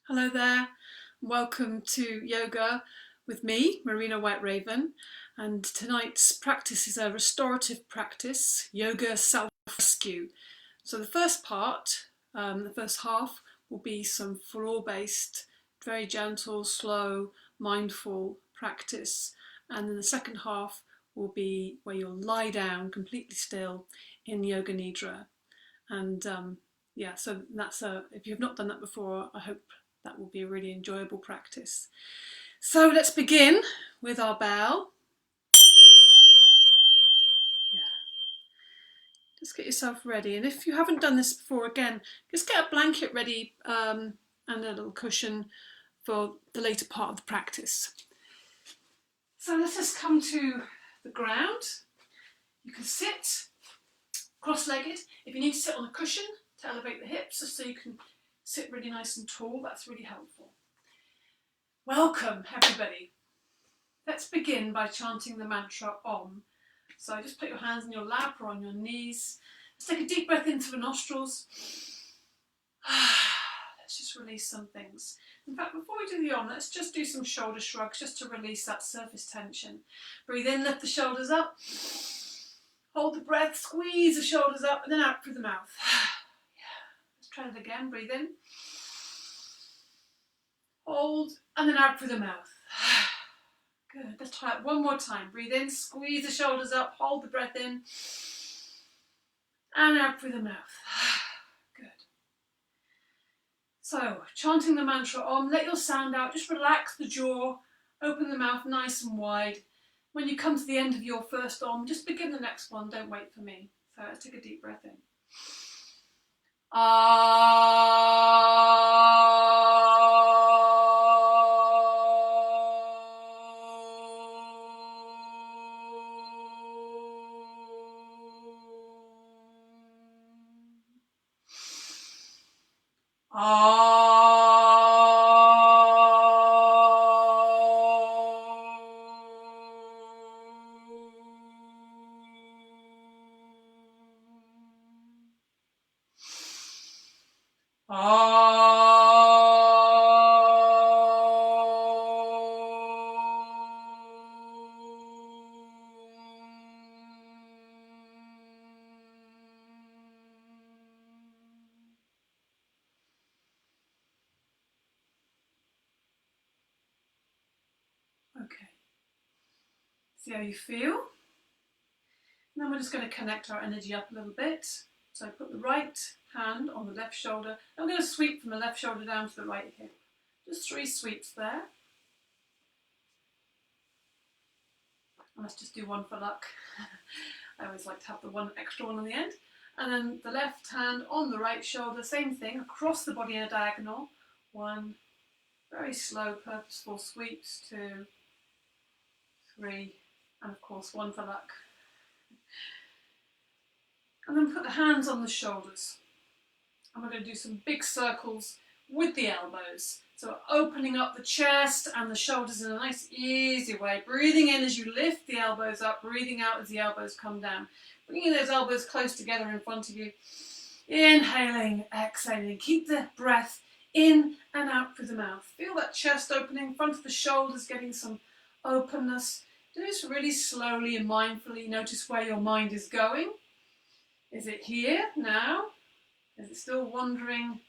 Hello there, welcome to yoga with me, Marina White Raven, and tonight's practice is a restorative practice, yoga self-rescue. So the first part, the first half, will be some floor-based, very gentle, slow, mindful practice, and then the second half will be where you'll lie down completely still in Yoga Nidra. And yeah, so that's if you've not done that before, I hope that will be a really enjoyable practice. So let's begin with our bell. Yeah. Just get yourself ready. And if you haven't done this before, again, just get a blanket ready and a little cushion for the later part of the practice. So let's just come to the ground. You can sit cross-legged. If you need to sit on a cushion to elevate the hips, just so you can sit really nice and tall, that's really helpful. Welcome, everybody. Let's begin by chanting the mantra Om. So just put your hands in your lap or on your knees. Let's take a deep breath into the nostrils. Let's just release some things. In fact, before we do the Om, let's just do some shoulder shrugs just to release that surface tension. Breathe in, lift the shoulders up. Hold the breath, squeeze the shoulders up and then out through the mouth. Let's try it again. Breathe in. Hold and then out through the mouth. Good. Let's try it one more time. Breathe in, squeeze the shoulders up, hold the breath in, and out through the mouth. Good. So, chanting the mantra Om, let your sound out, just relax the jaw, open the mouth nice and wide. When you come to the end of your first Om, just begin the next one, don't wait for me. So let's take a deep breath in. Okay. See how you feel? And then we're just going to connect our energy up a little bit. So I put the right hand on the left shoulder. I'm going to sweep from the left shoulder down to the right hip. Just 3 sweeps there. And let's just do one for luck. I always like to have the one extra one on the end. And then the left hand on the right shoulder, same thing, across the body in a diagonal. 1, very slow, purposeful sweeps, 2, 3, and of course 1 for luck. And then put the hands on the shoulders. And we're going to do some big circles with the elbows. So opening up the chest and the shoulders in a nice easy way. Breathing in as you lift the elbows up, breathing out as the elbows come down. Bringing those elbows close together in front of you. Inhaling, exhaling. Keep the breath in and out through the mouth. Feel that chest opening, front of the shoulders getting some openness. Do this really slowly and mindfully. Notice where your mind is going. Is it here now? Is it still wandering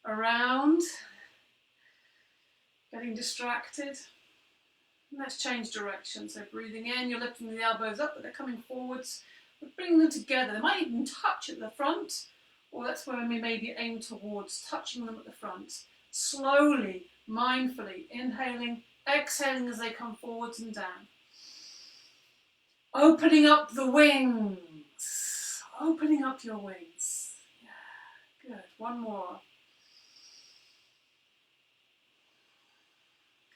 around? Getting distracted? And let's change direction. So breathing in, you're lifting the elbows up, but they're coming forwards. We're bringing them together. They might even touch at the front, or that's where we maybe aim towards, touching them at the front. Slowly, mindfully, inhaling, exhaling as they come forwards and down. Opening up the wings. Opening up your wings. Yeah, good. One more.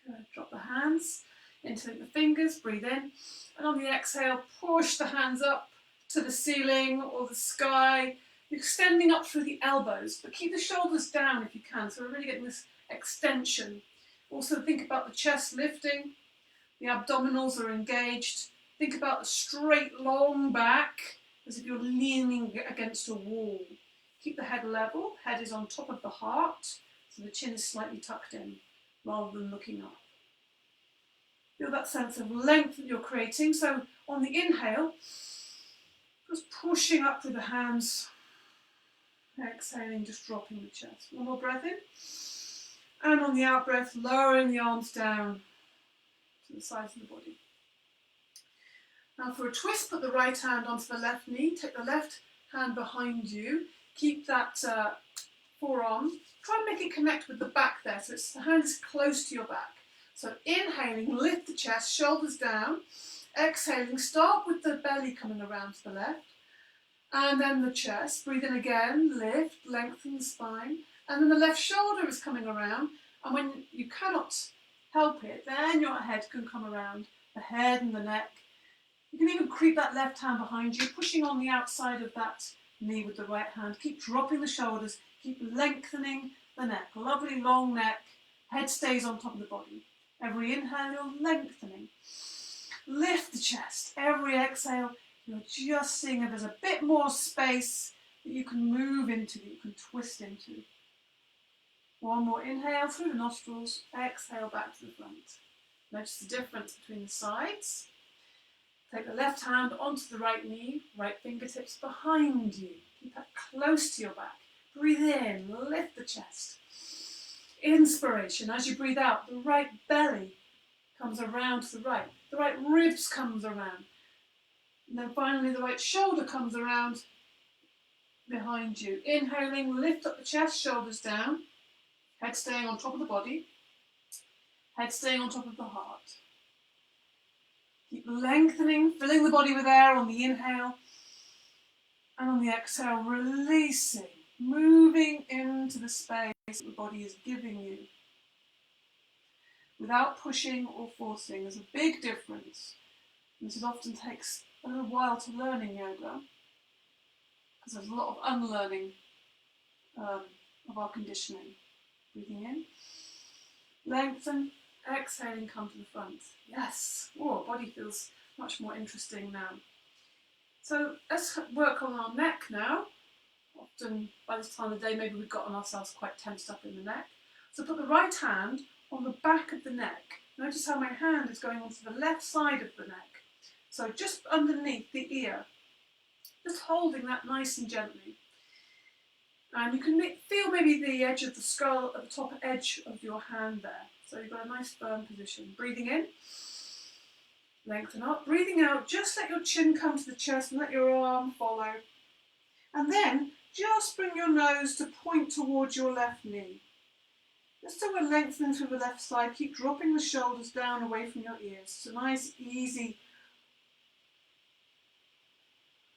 Good. Drop the hands into the fingers. Breathe in. And on the exhale, push the hands up to the ceiling or the sky. Extending up through the elbows, but keep the shoulders down if you can. So we're really getting this extension. Also think about the chest lifting. The abdominals are engaged. Think about the straight, long back, as if you're leaning against a wall. Keep the head level, head is on top of the heart, So the chin is slightly tucked in rather than looking up. Feel that sense of length that you're creating. So on the inhale, just pushing up through the hands. Exhaling, just dropping the chest. One more breath in. And on the out breath, lowering the arms down to the sides of the body. Now for a twist, put the right hand onto the left knee. Take the left hand behind you. Keep that forearm. Try and make it connect with the back there. So the hand is close to your back. So inhaling, lift the chest, shoulders down. Exhaling, start with the belly coming around to the left. And then the chest. Breathe in again, lift, lengthen the spine. And then the left shoulder is coming around. And when you cannot help it, then your head can come around, the head and the neck. You can even creep that left hand behind you, pushing on the outside of that knee with the right hand. Keep dropping the shoulders, keep lengthening the neck. Lovely long neck, head stays on top of the body. Every inhale, you're lengthening. Lift the chest. Every exhale, you're just seeing if there's a bit more space that you can move into, that you can twist into. One more inhale through the nostrils, exhale back to the front. Notice the difference between the sides. Take the left hand onto the right knee, right fingertips behind you. Keep that close to your back. Breathe in, lift the chest. Inspiration. As you breathe out, the right belly comes around to the right ribs comes around. And then finally the right shoulder comes around behind you. Inhaling, lift up the chest, shoulders down. Head staying on top of the body. Head staying on top of the heart. Keep lengthening, filling the body with air on the inhale. And on the exhale, releasing, moving into the space that the body is giving you. Without pushing or forcing. There's a big difference. This often takes a little while to learn in yoga, because there's a lot of unlearning of our conditioning. Breathing in, lengthen, exhaling, come to the front. Yes, oh, body feels much more interesting now. So let's work on our neck now. Often by this time of the day, maybe we've gotten ourselves quite tensed up in the neck. So put the right hand on the back of the neck. Notice how my hand is going onto the left side of the neck. So just underneath the ear. Just holding that nice and gently. And you can feel maybe the edge of the skull at the top edge of your hand there. So you've got a nice firm position. Breathing in, lengthen up. Breathing out, just let your chin come to the chest and let your arm follow. And then just bring your nose to point towards your left knee. Just so we're lengthening through the left side, keep dropping the shoulders down away from your ears. It's a nice, easy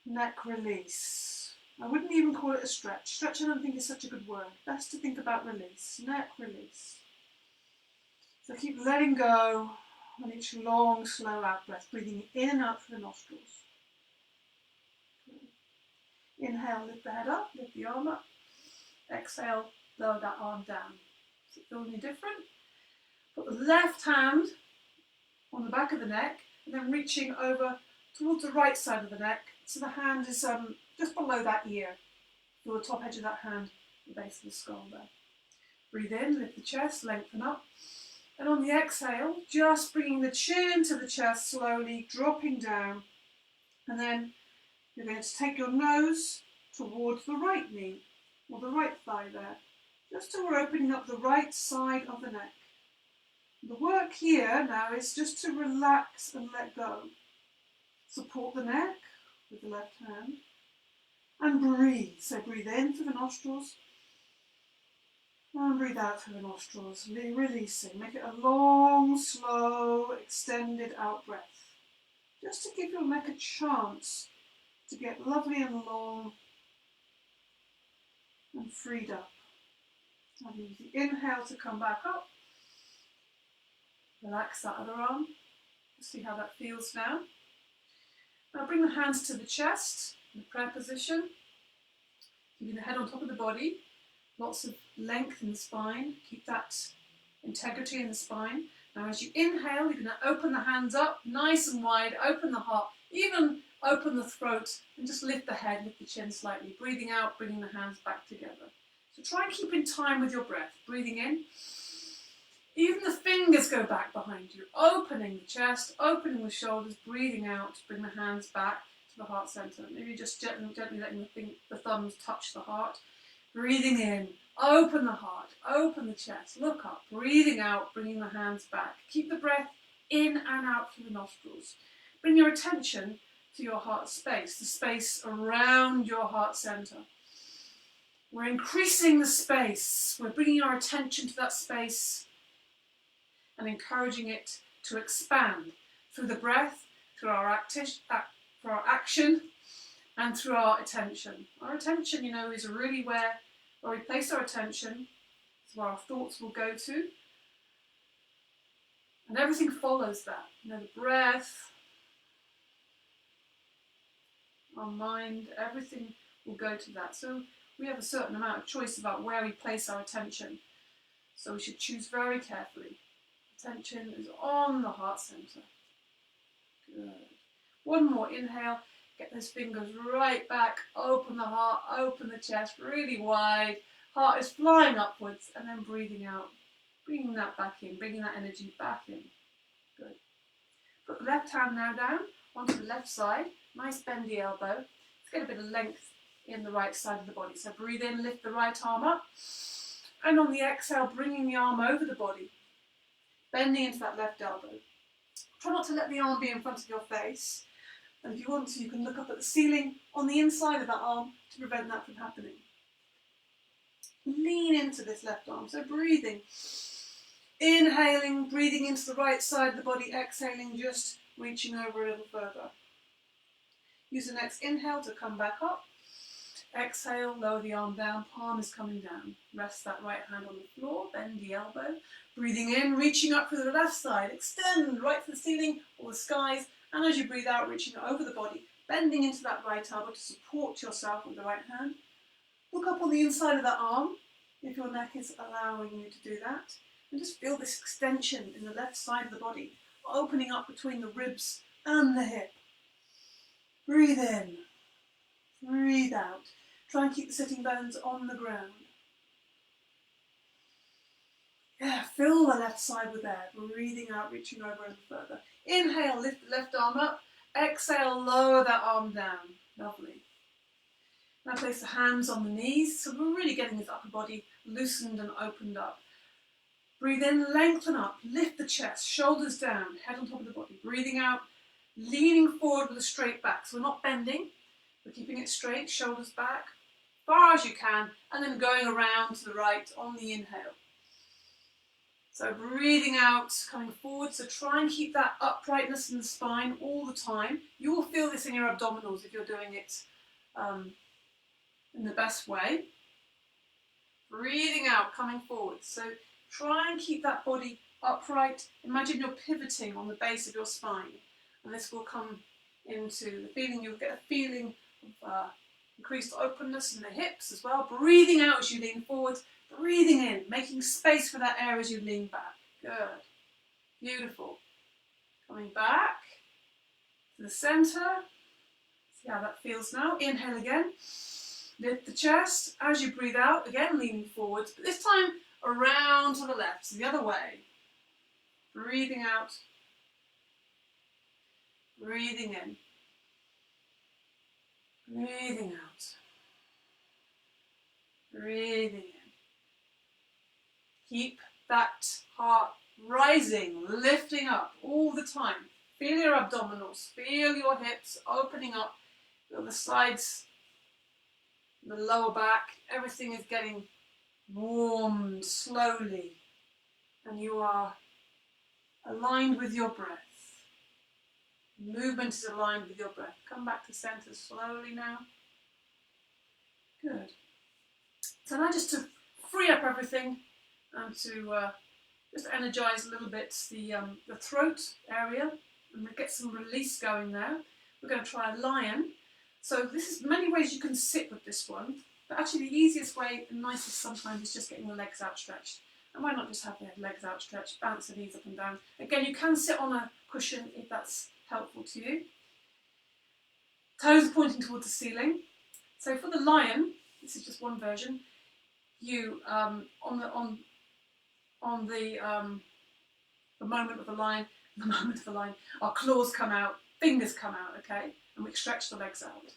neck release. I wouldn't even call it a stretch. Stretch I don't think is such a good word. Best to think about release. Neck release. So keep letting go on each long, slow out breath. Breathing in and out through the nostrils. Inhale, lift the head up, lift the arm up. Exhale, lower that arm down. Does it feel any different? Put the left hand on the back of the neck and then reaching over towards the right side of the neck. So the hand is just below that ear. Feel the top edge of that hand, the base of the skull there. Breathe in, lift the chest, lengthen up. And on the exhale, just bringing the chin to the chest slowly, dropping down. And then you're going to take your nose towards the right knee, or the right thigh there. Just so we're opening up the right side of the neck. The work here now is just to relax and let go. Support the neck with the left hand. And breathe. So breathe in through the nostrils. And breathe out through the nostrils, releasing. Make it a long, slow, extended out breath. Just to give your neck a chance to get lovely and long and freed up. And use the inhale to come back up. Relax that other arm. See how that feels now. Now bring the hands to the chest in the prayer position. Keeping the head on top of the body. Lots of length in the spine. Keep that integrity in the spine. Now as you inhale, you're going to open the hands up nice and wide. Open the heart. Even open the throat and just lift the head, lift the chin slightly. Breathing out, bringing the hands back together. So try and keep in time with your breath. Breathing in. Even the fingers go back behind you. Opening the chest, opening the shoulders, breathing out. Bring the hands back to the heart centre. Maybe just gently letting the thumbs touch the heart. Breathing in. Open the heart. Open the chest. Look up. Breathing out. Bringing the hands back. Keep the breath in and out through the nostrils. Bring your attention to your heart space, the space around your heart centre. We're increasing the space. We're bringing our attention to that space and encouraging it to expand through the breath, through our action, and through our attention. Our attention, is really where we place our attention. It's where our thoughts will go to. And everything follows that. The breath, our mind, everything will go to that. So we have a certain amount of choice about where we place our attention. So we should choose very carefully. Attention is on the heart centre. Good. One more inhale. Get those fingers right back. Open the heart, open the chest really wide. Heart is flying upwards, and then breathing out. Bringing that back in, bringing that energy back in. Good. Put the left hand now down onto the left side. Nice bendy elbow. Let's get a bit of length in the right side of the body. So breathe in, lift the right arm up. And on the exhale, bringing the arm over the body. Bending into that left elbow. Try not to let the arm be in front of your face. And if you want to, you can look up at the ceiling on the inside of that arm to prevent that from happening. Lean into this left arm. So breathing. Inhaling, breathing into the right side of the body. Exhaling, just reaching over a little further. Use the next inhale to come back up. Exhale, lower the arm down, palm is coming down. Rest that right hand on the floor, bend the elbow. Breathing in, reaching up through the left side. Extend right to the ceiling or the skies. And as you breathe out, reaching over the body, bending into that right elbow to support yourself with the right hand. Look up on the inside of that arm, if your neck is allowing you to do that. And just feel this extension in the left side of the body, opening up between the ribs and the hip. Breathe in, breathe out. Try and keep the sitting bones on the ground. Yeah, fill the left side with air. Breathing out, reaching over a little further. Inhale, lift the left arm up. Exhale, lower that arm down. Lovely. Now place the hands on the knees. So we're really getting this upper body loosened and opened up. Breathe in, lengthen up. Lift the chest, shoulders down, head on top of the body. Breathing out, leaning forward with a straight back. So we're not bending. We're keeping it straight, shoulders back, far as you can, and then going around to the right on the inhale. So breathing out, coming forward. So try and keep that uprightness in the spine all the time. You will feel this in your abdominals if you're doing it in the best way. Breathing out, coming forward. So try and keep that body upright. Imagine you're pivoting on the base of your spine. And this will come into the feeling, you'll get a feeling of increased openness in the hips as well. Breathing out as you lean forward. Breathing in, making space for that air as you lean back. Good. Beautiful. Coming back to the centre. See how that feels now. Inhale again. Lift the chest. As you breathe out, again leaning forwards, but this time around to the left, so the other way. Breathing out. Breathing in. Breathing out. Breathing in. Keep that heart rising, lifting up all the time. Feel your abdominals, feel your hips opening up, feel the sides, the lower back. Everything is getting warmed slowly, and you are aligned with your breath. Movement is aligned with your breath. Come back to centre slowly now. Good. So now just to free up everything and to just energise a little bit the throat area and get some release going there. We're going to try a lion. So this is many ways you can sit with this one, but actually the easiest way and nicest sometimes is just getting the legs outstretched. And why not just have the legs outstretched, bounce the knees up and down. Again, you can sit on a cushion if that's helpful to you. Toes pointing towards the ceiling. So for the lion, this is just one version, you on the moment of the line, our claws come out, fingers come out, okay, and we stretch the legs out.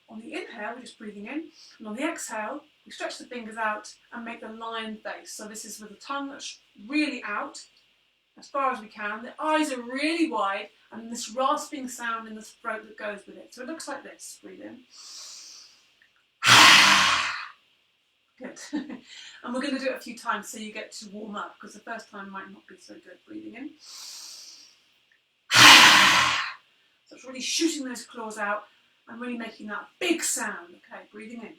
On the inhale, we're just breathing in, and on the exhale, we stretch the fingers out and make the lion face. So this is with the tongue that's really out, as far as we can. The eyes are really wide, and this rasping sound in the throat that goes with it. So it looks like this. Breathe in. Good. And we're going to do it a few times so you get to warm up, because the first time might not be so good. Breathing in. So it's really shooting those claws out and really making that big sound. Okay, breathing in.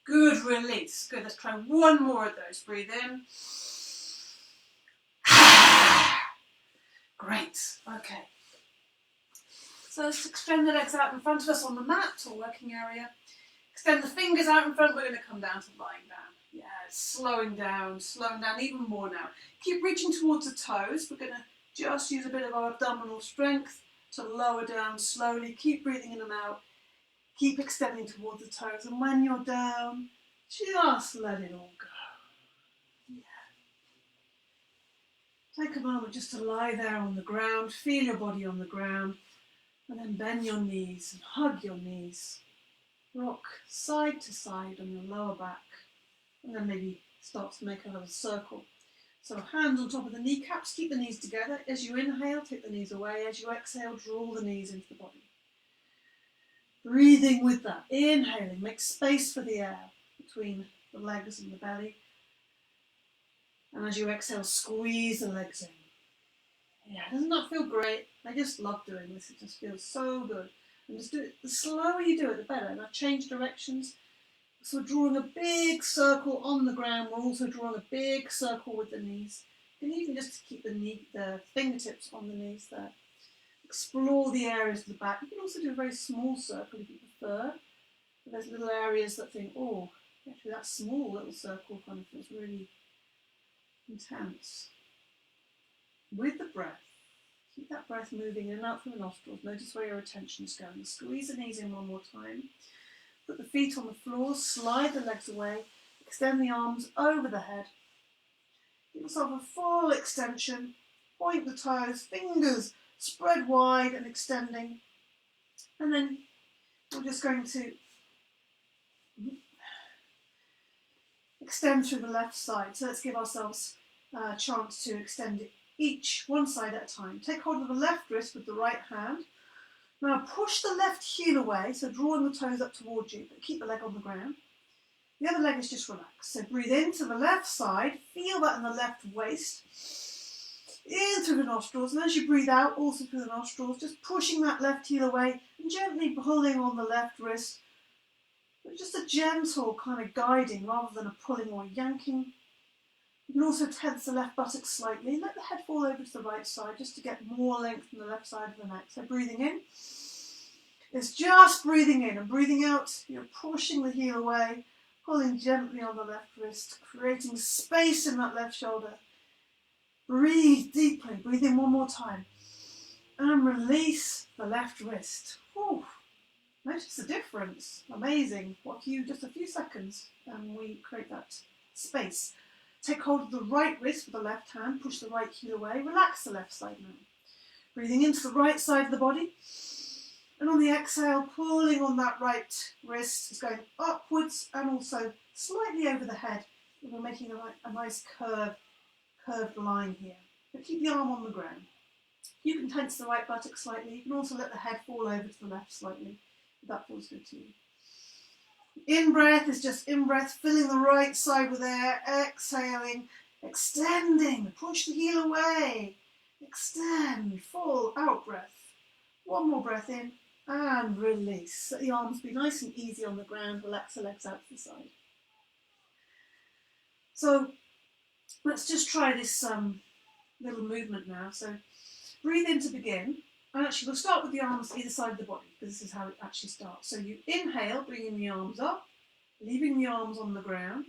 Good release. Good. Let's try one more of those. Breathe in. Great. Okay. So let's extend the legs out in front of us on the mat or working area. Extend the fingers out in front. We're going to come down to lying down. Yeah, slowing down even more now. Keep reaching towards the toes. We're going to just use a bit of our abdominal strength to lower down slowly. Keep breathing in and out. Keep extending towards the toes. And when you're down, just let it all go. Yeah. Take a moment just to lie there on the ground. Feel your body on the ground. And then bend your knees and hug your knees. Rock side to side on your lower back. And then maybe start to make a little circle. So hands on top of the kneecaps, keep the knees together. As you inhale, take the knees away. As you exhale, draw the knees into the body. Breathing with that. Inhaling, make space for the air between the legs and the belly. And as you exhale, squeeze the legs in. Yeah, doesn't that feel great? I just love doing this. It just feels so good. And just do it. The slower you do it, the better. And I've changed directions. So we're drawing a big circle on the ground. We're also drawing a big circle with the knees. You can even just keep the fingertips on the knees there. Explore the areas of the back. You can also do a very small circle if you prefer. But there's little areas that think, oh, actually that small little circle kind of feels really intense. With the breath, keep that breath moving in and out from the nostrils. Notice where your attention is going. Squeeze the knees in one more time. Put the feet on the floor, slide the legs away, extend the arms over the head. Give yourself a full extension. Point the toes, fingers spread wide and extending. And then we're just going to extend through the left side. So let's give ourselves a chance to extend it each one side at a time. Take hold of the left wrist with the right hand. Now push the left heel away, so drawing the toes up towards you, but keep the leg on the ground. The other leg is just relaxed. So breathe into the left side, feel that in the left waist. In through the nostrils, and as you breathe out, also through the nostrils, just pushing that left heel away and gently pulling on the left wrist. But just a gentle kind of guiding rather than a pulling or yanking. You can also tense the left buttock slightly. Let the head fall over to the right side just to get more length from the left side of the neck. So breathing in. It's just breathing in, and breathing out, you're pushing the heel away, pulling gently on the left wrist, creating space in that left shoulder. Breathe deeply. Breathe in one more time. And release the left wrist. Whew. Notice the difference. Amazing. Just a few seconds and we create that space. Take hold of the right wrist with the left hand. Push the right heel away. Relax the left side now. Breathing into the right side of the body. And on the exhale, pulling on that right wrist is going upwards and also slightly over the head. And we're making a nice curved line here. But keep the arm on the ground. You can tense the right buttock slightly. You can also let the head fall over to the left slightly, if that feels good to you. In-breath is just in-breath, filling the right side with air, exhaling, extending, push the heel away, extend, full out-breath. One more breath in and release. Let the arms be nice and easy on the ground, relax the legs out to the side. So let's just try this little movement now. So breathe in to begin. And actually we'll start with the arms either side of the body, because this is how it actually starts. So you inhale, bringing the arms up, leaving the arms on the ground.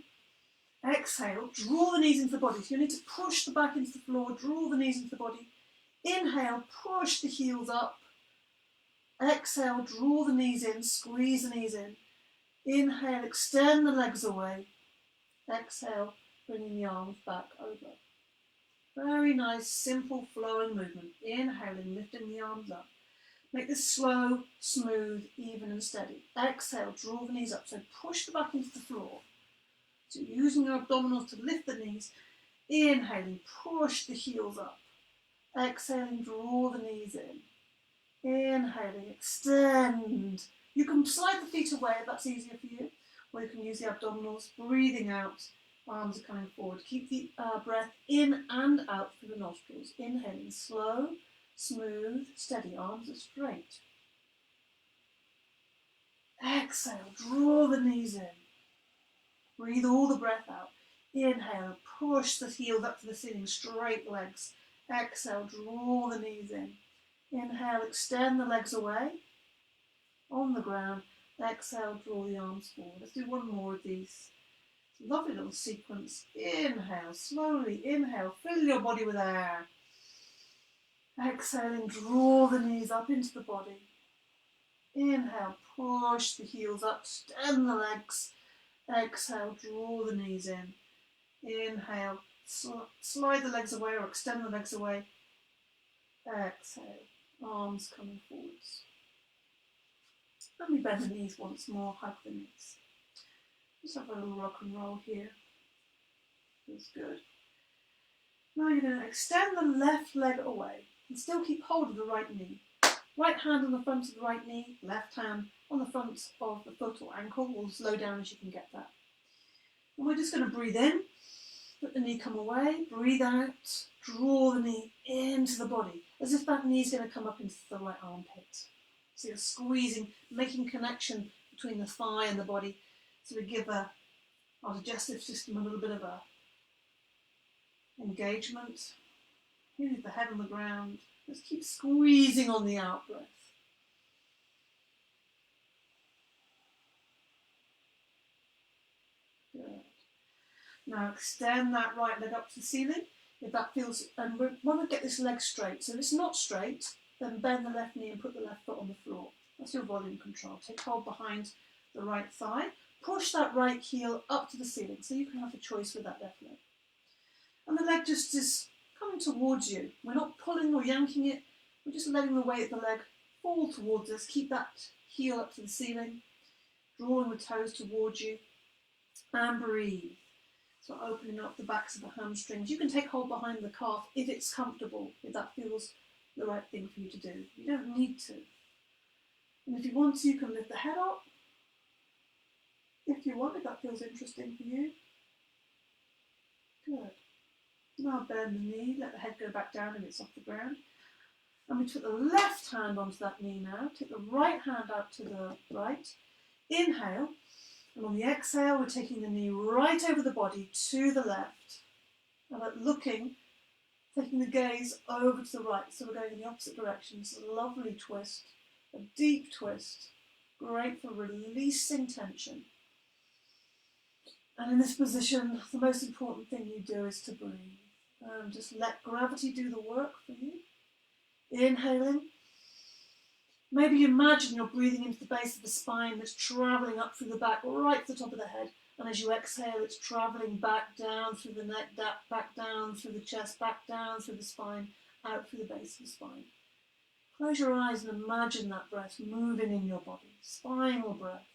Exhale, draw the knees into the body. So you need to push the back into the floor, draw the knees into the body. Inhale, push the heels up. Exhale, draw the knees in, squeeze the knees in. Inhale, extend the legs away. Exhale, bringing the arms back over. Very nice, simple, flowing movement. Inhaling, lifting the arms up. Make this slow, smooth, even and steady. Exhale, draw the knees up. So push the back into the floor. So using your abdominals to lift the knees. Inhaling, push the heels up. Exhaling, draw the knees in. Inhaling, extend. You can slide the feet away if that's easier for you, or you can use the abdominals. Breathing out, arms are coming forward. Keep the breath in and out through the nostrils. Inhaling, slow, smooth, steady, arms are straight. Exhale, draw the knees in. Breathe all the breath out. Inhale, push the heels up to the ceiling, straight legs. Exhale, draw the knees in. Inhale, extend the legs away. On the ground. Exhale, draw the arms forward. Let's do one more of these. Lovely little sequence. Inhale, slowly inhale. Fill your body with air. Exhaling, draw the knees up into the body. Inhale, push the heels up, extend the legs. Exhale, draw the knees in. Inhale, slide the legs away or extend the legs away. Exhale, arms coming forwards. Let me bend the knees once more, hug the knees. Just have a little rock and roll here. Feels good. Now you're going to extend the left leg away and still keep hold of the right knee. Right hand on the front of the right knee, left hand on the front of the foot or ankle, or as low down as you can get that. And we're just going to breathe in, let the knee come away, breathe out, draw the knee into the body, as if that knee is going to come up into the right armpit. So you're squeezing, making connection between the thigh and the body, so we give our digestive system a little bit of a engagement. You leave the head on the ground. Just keep squeezing on the out breath. Good. Now extend that right leg up to the ceiling. If that feels, and we want to get this leg straight. So if it's not straight, then bend the left knee and put the left foot on the floor. That's your volume control. Take hold behind the right thigh. Push that right heel up to the ceiling, so you can have a choice with that left leg. And the leg just is coming towards you. We're not pulling or yanking it. We're just letting the weight of the leg fall towards us. Keep that heel up to the ceiling, drawing the toes towards you, and breathe. So opening up the backs of the hamstrings. You can take hold behind the calf if it's comfortable, if that feels the right thing for you to do. You don't need to. And if you want to, you can lift the head up. If you want, if that feels interesting for you. Good. Now bend the knee, let the head go back down if it's off the ground. And we put the left hand onto that knee now. Take the right hand out to the right. Inhale. And on the exhale, we're taking the knee right over the body to the left. And looking, taking the gaze over to the right. So we're going in the opposite direction. It's a lovely twist, a deep twist. Great for releasing tension. And in this position, the most important thing you do is to breathe. Just let gravity do the work for you. Inhaling. Maybe imagine you're breathing into the base of the spine that's travelling up through the back, right to the top of the head. And as you exhale, it's travelling back down through the neck, back down through the chest, back down through the spine, out through the base of the spine. Close your eyes and imagine that breath moving in your body. Spinal breath.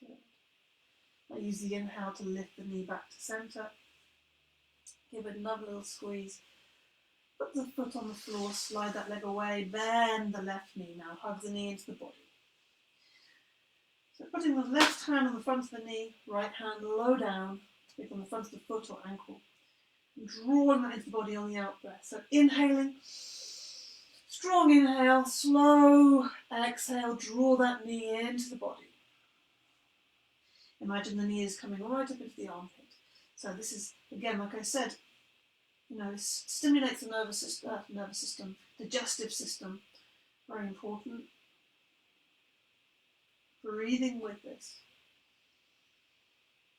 Good. I use the inhale to lift the knee back to centre. Give it another little squeeze. Put the foot on the floor, slide that leg away, bend the left knee now, hug the knee into the body. So putting the left hand on the front of the knee, right hand low down, take on the front of the foot or ankle, and drawing that into the body on the out breath. So inhaling, strong inhale, slow exhale, draw that knee into the body. Imagine the knee is coming right up into the armpit. So this is, again, like I said, this stimulates the nervous system, digestive system, very important. Breathing with this.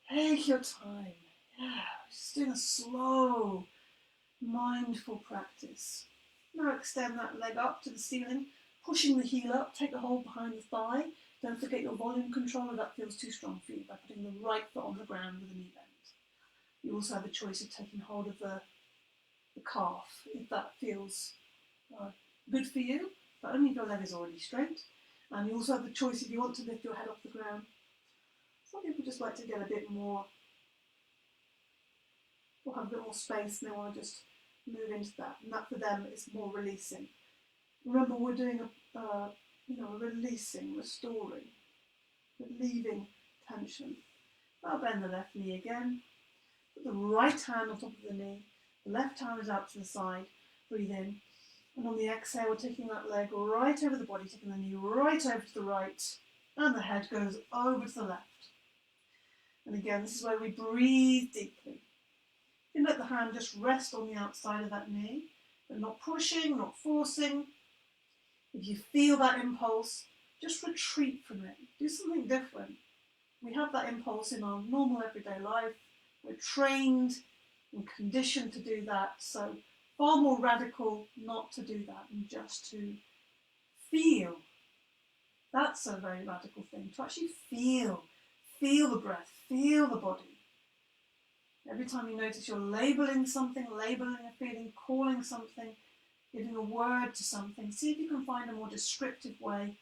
Take your time. Yeah, just doing a slow, mindful practice. Now extend that leg up to the ceiling, pushing the heel up, take a hold behind the thigh. Don't forget your volume control if that feels too strong for you, by putting the right foot on the ground with a knee bend. You also have the choice of taking hold of the calf if that feels good for you, but only if your leg is already straight. And you also have the choice if you want to lift your head off the ground. Some people just like to get a bit more, or have a bit more space, and they want to just move into that. And that for them is more releasing. Remember, we're doing a releasing, restoring, relieving tension. I'll bend the left knee again. Put the right hand on top of the knee. The left hand is out to the side. Breathe in. And on the exhale, we're taking that leg right over the body, taking the knee right over to the right, and the head goes over to the left. And again, this is where we breathe deeply. You can let the hand just rest on the outside of that knee, but not pushing, not forcing. If you feel that impulse, just retreat from it. Do something different. We have that impulse in our normal everyday life. We're trained and conditioned to do that, so far more radical not to do that and just to feel. That's a very radical thing, to actually feel the breath, feel the body. Every time you notice you're labeling something, labeling a feeling, calling something, giving a word to something, see if you can find a more descriptive way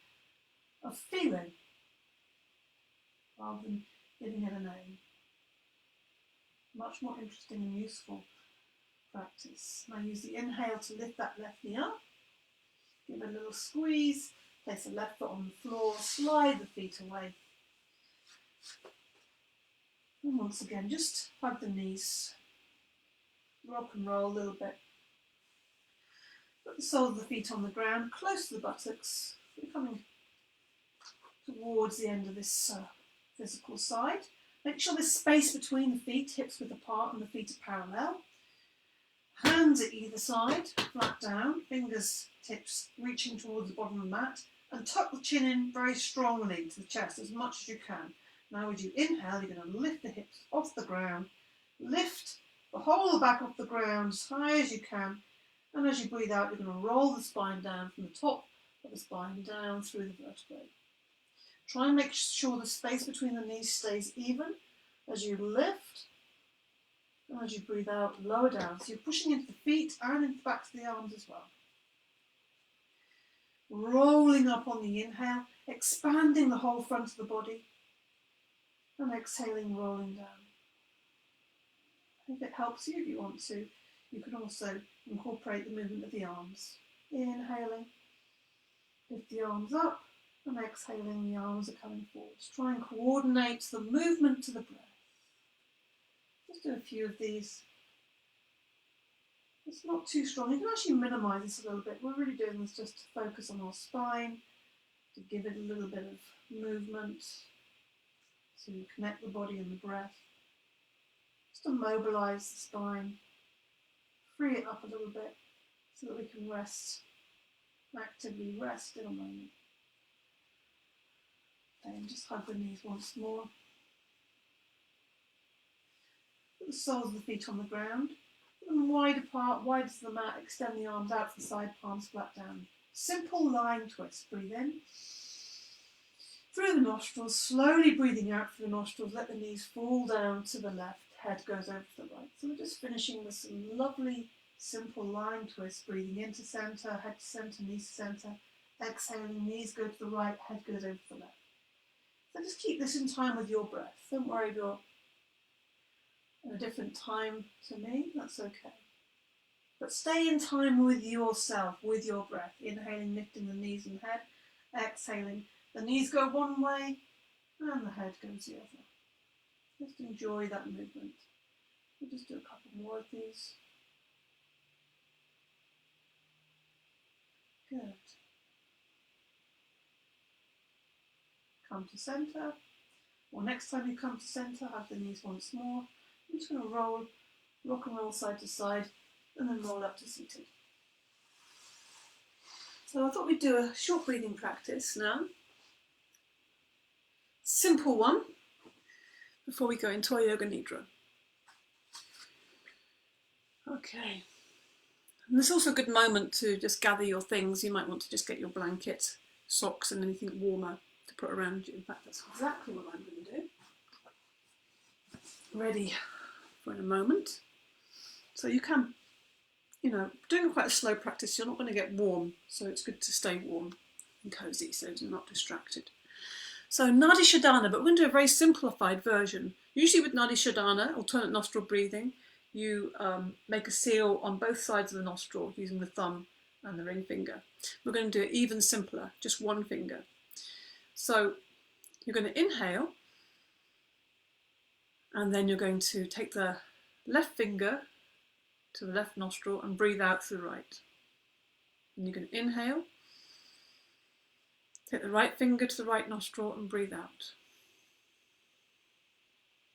of feeling rather than giving it a name. Much more interesting and useful practice. Now use the inhale to lift that left knee up. Give it a little squeeze. Place the left foot on the floor. Slide the feet away. And once again, just hug the knees. Rock and roll a little bit. Put the soles of the feet on the ground, close to the buttocks. We're coming towards the end of this physical side. Make sure there's space between the feet, hips width apart and the feet are parallel. Hands at either side, flat down, fingers tips reaching towards the bottom of the mat, and tuck the chin in very strongly to the chest as much as you can. Now as you inhale, you're going to lift the hips off the ground, lift the whole of the back off the ground as high as you can, and as you breathe out, you're going to roll the spine down from the top of the spine down through the vertebrae. Try and make sure the space between the knees stays even as you lift. And as you breathe out, lower down. So you're pushing into the feet and into the backs of the arms as well. Rolling up on the inhale, expanding the whole front of the body. And exhaling, rolling down. If it helps you, if you want to, you can also incorporate the movement of the arms. Inhaling, lift the arms up, and exhaling, the arms are coming forwards. Try and coordinate the movement to the breath. Just do a few of these. It's not too strong. You can actually minimise this a little bit. We're really doing this just to focus on our spine, to give it a little bit of movement, to connect the body and the breath. Just to mobilise the spine, free it up a little bit so that we can rest, actively rest in a moment. And just hug the knees once more. Put the soles of the feet on the ground. Put them wide apart, wide as the mat. Extend the arms out to the side, palms flat down. Simple lying twist. Breathe in. Through the nostrils, slowly breathing out through the nostrils. Let the knees fall down to the left. Head goes over to the right. So we're just finishing with some lovely, simple lying twist. Breathing into centre, head to centre, knees to centre. Exhaling, knees go to the right, head goes over to the left. So just keep this in time with your breath. Don't worry if you're at a different time to me, that's okay. But stay in time with yourself, with your breath. Inhaling, lifting the knees and head. Exhaling, the knees go one way and the head goes the other. Just enjoy that movement. We'll just do a couple more of these. Good. Come to centre. Or next time you come to centre, hug the knees once more. I'm just going to rock and roll side to side, and then roll up to seated. So I thought we'd do a short breathing practice now. Simple one, before we go into our Yoga Nidra. Okay, And this is also a good moment to just gather your things. You might want to just get your blanket, socks and anything warmer to put around you. In fact, that's exactly what I'm going to do. Ready for in a moment. So you can, doing quite a slow practice, you're not going to get warm. So it's good to stay warm and cosy so you're not distracted. So Nadi Shodhana, but we're going to do a very simplified version. Usually with Nadi Shodhana, alternate nostril breathing, you make a seal on both sides of the nostril using the thumb and the ring finger. We're going to do it even simpler, just one finger. So you're going to inhale, and then you're going to take the left finger to the left nostril and breathe out through the right. And you're going to inhale, take the right finger to the right nostril and breathe out.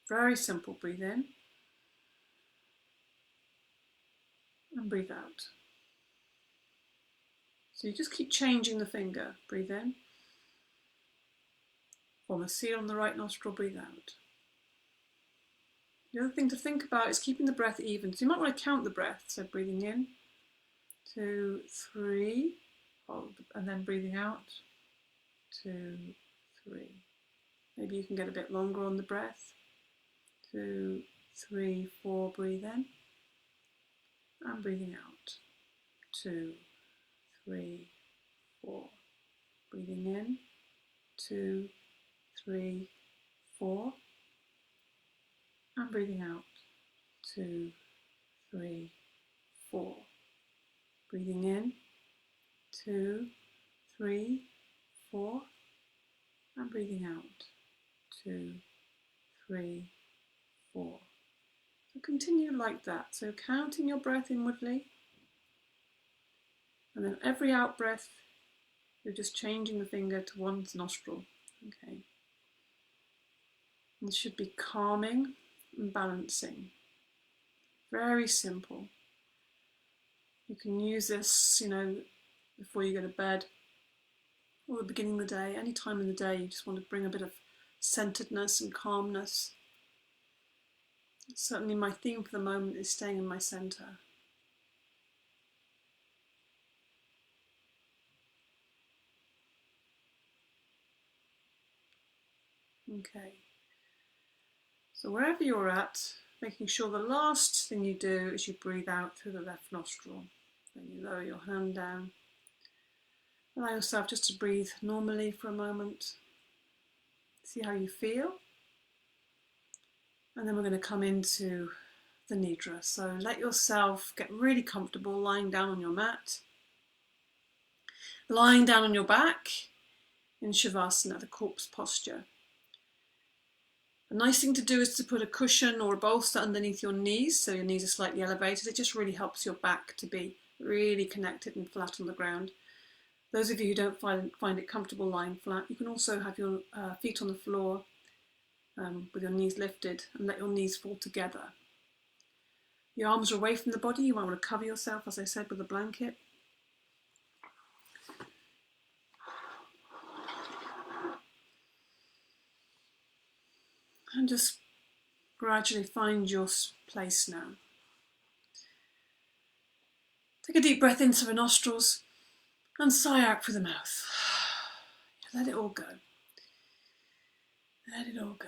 Very simple, breathe in and breathe out. So you just keep changing the finger. Breathe in, form a seal on the right nostril, breathe out. The other thing to think about is keeping the breath even. So you might want to count the breath. So breathing in, 2, 3, hold, and then breathing out, 2, 3. Maybe you can get a bit longer on the breath. 2, 3, 4, breathe in and breathing out. 2, 3, 4. Breathing in, 2, 3, 4. And breathing out, 2, 3, 4. Breathing in, 2, 3, 4. And breathing out, 2, 3, 4. So continue like that. So counting your breath inwardly. And then every out breath, you're just changing the finger to one nostril. Okay. And it should be calming and balancing. Very simple. You can use this, before you go to bed or the beginning of the day, any time in the day you just want to bring a bit of centeredness and calmness. Certainly my theme for the moment is staying in my center. Okay. So wherever you're at, making sure the last thing you do is you breathe out through the left nostril. Then you lower your hand down. Allow yourself just to breathe normally for a moment. See how you feel. And then we're going to come into the Nidra. So let yourself get really comfortable lying down on your mat. Lying down on your back in Shavasana, the corpse posture. A nice thing to do is to put a cushion or a bolster underneath your knees, so your knees are slightly elevated. It just really helps your back to be really connected and flat on the ground. Those of you who don't find it comfortable lying flat, you can also have your feet on the floor with your knees lifted and let your knees fall together. Your arms are away from the body. You might want to cover yourself, as I said, with a blanket. And just gradually find your place now. Take a deep breath into the nostrils and sigh out through the mouth. Let it all go. Let it all go.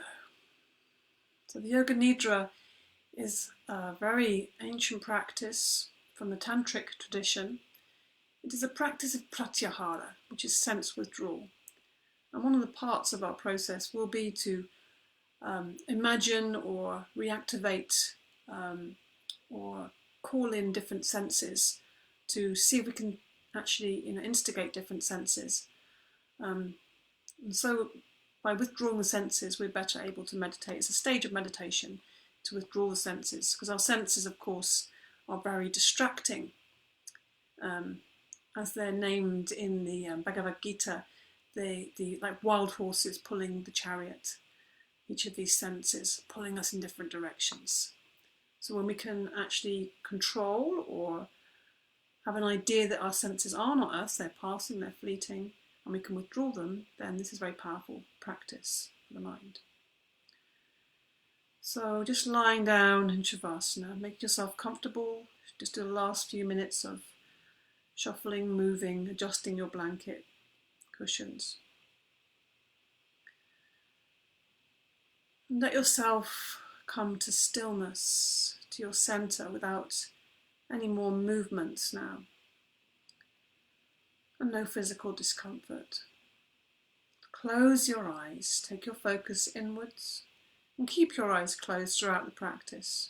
So the Yoga Nidra is a very ancient practice from the Tantric tradition. It is a practice of pratyahara, which is sense withdrawal. And one of the parts of our process will be to imagine or reactivate or call in different senses to see if we can actually instigate different senses. And so by withdrawing the senses, we're better able to meditate. It's a stage of meditation to withdraw the senses, because our senses, of course, are very distracting. As they're named in the Bhagavad Gita, the like wild horses pulling the chariot. Each of these senses pulling us in different directions. So when we can actually control or have an idea that our senses are not us, they're passing, they're fleeting, and we can withdraw them, then this is very powerful practice for the mind. So just lying down in Shavasana, make yourself comfortable, Just do the last few minutes of shuffling, moving, adjusting your blanket cushions. And let yourself come to stillness, to your centre, without any more movements now, and no physical discomfort. Close your eyes, take your focus inwards, and keep your eyes closed throughout the practice.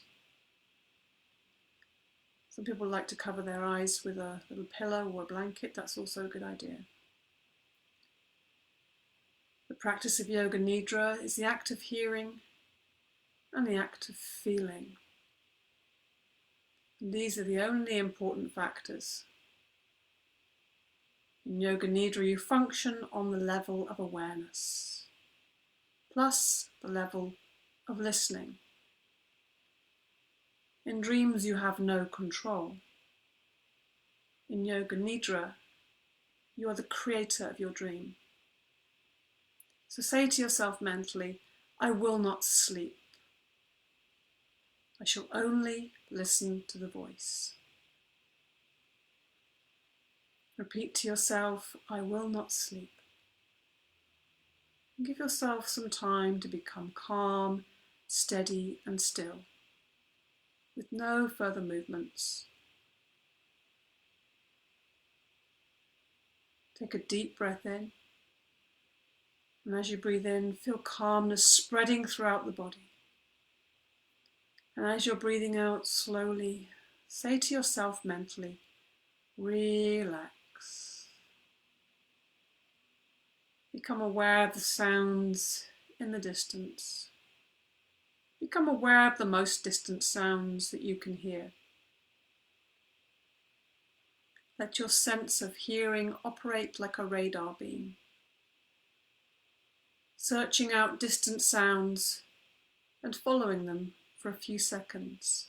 Some people like to cover their eyes with a little pillow or a blanket. That's also a good idea. The practice of Yoga Nidra is the act of hearing and the act of feeling. And these are the only important factors. In Yoga Nidra, you function on the level of awareness, plus the level of listening. In dreams, you have no control. In Yoga Nidra, you are the creator of your dream. So say to yourself mentally, I will not sleep. I shall only listen to the voice. Repeat to yourself, I will not sleep. And give yourself some time to become calm, steady and still, with no further movements. Take a deep breath in, and as you breathe in, feel calmness spreading throughout the body. And as you're breathing out slowly, say to yourself mentally, relax. Become aware of the sounds in the distance. Become aware of the most distant sounds that you can hear. Let your sense of hearing operate like a radar beam, searching out distant sounds and following them for a few seconds.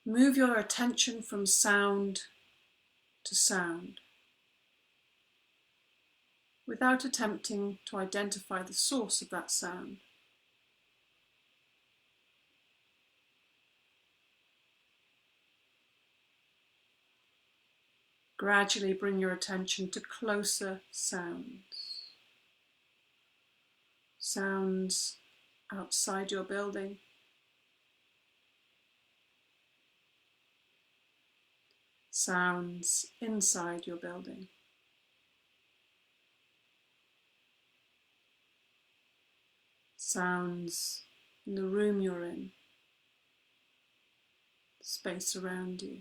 Move your attention from sound to sound, without attempting to identify the source of that sound. Gradually bring your attention to closer sounds. Sounds outside your building. Sounds inside your building. Sounds in the room you're in, the space around you.